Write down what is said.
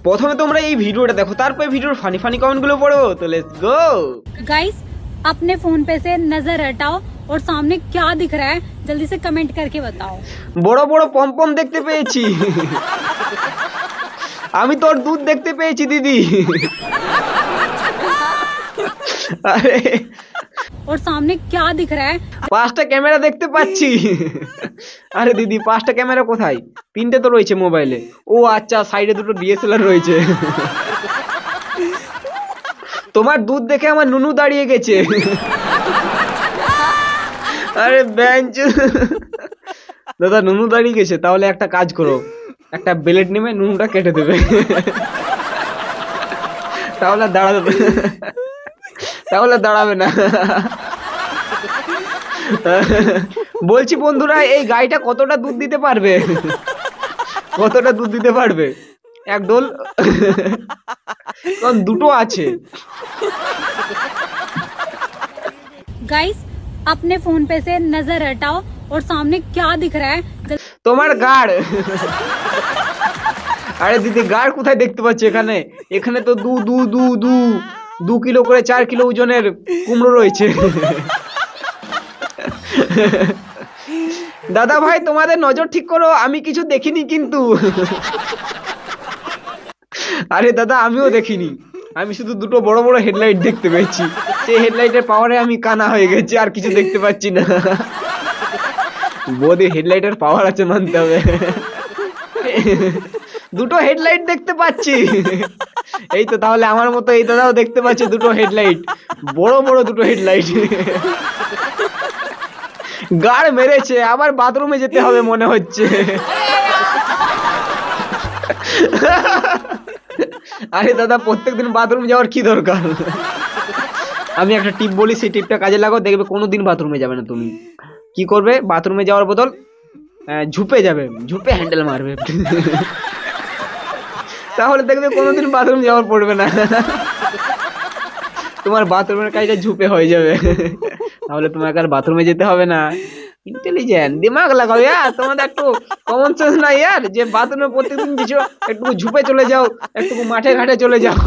প্রথমে তোমরা এই ভিডিওটা দেখো, তারপরে ভিডিওর ফানি ফানি কমেন্ট গুলো পড়ো। তো লেটস গো गाइस, अपने फोन पे से नजर हटाओ और सामने क्या दिख रहा है जल्दी से कमेंट करके बताओ। বড় বড় পমপম দেখতে পেয়েছি। আমি তোর দুধ দেখতে পেয়েছি দিদি। আরে और सामने क्या दिख रहा है? পাঁচটা ক্যামেরা দেখতে পাচ্ছি। আরে দিদি, পাঁচটা ক্যামেরা কোথায়? তিনটে তো রয়েছে মোবাইলে। ও আচ্ছা, সাইডে দুটো ডিএসএলআর রয়েছে। তোমার দুধ দেখে আমার নুনু দাঁড়িয়ে গেছে। আরে বেঞ্চ দাদা, নুনু দাঁড়িয়ে গেছে। তাহলে একটা কাজ করো, একটা ব্লেড নেমে নুনুটা কেটে দেবে। তাহলে দাঁড়াবে, তাহলে দাঁড়াবে না। বলছি বন্ধুরা, এই গাইটা কতটা দুধ দিতে পারবে? কতটা দুধ দিতে পারবে? এক ডোল? কারণ দুটো আছে। गाइस, अपने फोन पे से नजर हटाओ और सामने क्या दिख रहा है? তোমার গাড়। আরে দিদি, গাড় কোথায় দেখতে পাচ্ছি? এখানে এখানে তো দু দু দু দু 2 কিলো করে 4 কিলো ওজনের কুমড়ো রয়েছে। দাদা ভাই, তোমাদের নজর ঠিক করো, আমি কিছু দেখিনি কিন্তু। আরে দাদা, আমিও দেখিনি। আমি শুধু দুটো বড় বড় হেডলাইট দেখতে পেয়েছি। সেই হেডলাইটের পাওয়ারে আমি কানা হয়ে গেছি, আর কিছু দেখতে পাচ্ছি না। বৌদি, হেডলাইটের পাওয়ার আছে মানতে হবে। দুটো হেডলাইট দেখতে পাচ্ছি। এই তো, তাহলে আমার মতো এই দাদাও দেখতে পাচ্ছে দুটো হেডলাইট, বড় বড় দুটো হেডলাইট। গাড় মেরেছে, আবার বাথরুমে যেতে হবে মনে হচ্ছে। আরে দাদা, প্রত্যেকদিন বাথরুম যাওয়ার কি দরকার? আমি একটা টিপ বলি, সেই টিপটা কাজে লাগাও, দেখবে কোনোদিন বাথরুমে যাবে না। তুমি কি করবে? বাথরুমে যাওয়ার বদল ঝুপে যাবে, ঝুপে হ্যান্ডেল মারবে। তাহলে দেখবে কোনোদিন বাথরুম যাওয়ার পড়বে না। তোমার বাথরুমের কাজটা ঝুপে হয়ে যাবে। তাহলে তোমাকে আর বাথরুমে যেতে হবে না। ইন্টেলিজেন্ট, দিমাগ লাগাও ইয়ার। তোমাদের একটু কমন সেন্স না ইয়ার, যে বাথরুমে প্রত্যেকদিন কিছু একটু ঝুপে চলে যাও, একটু মাঠে ঘাটে চলে যাও।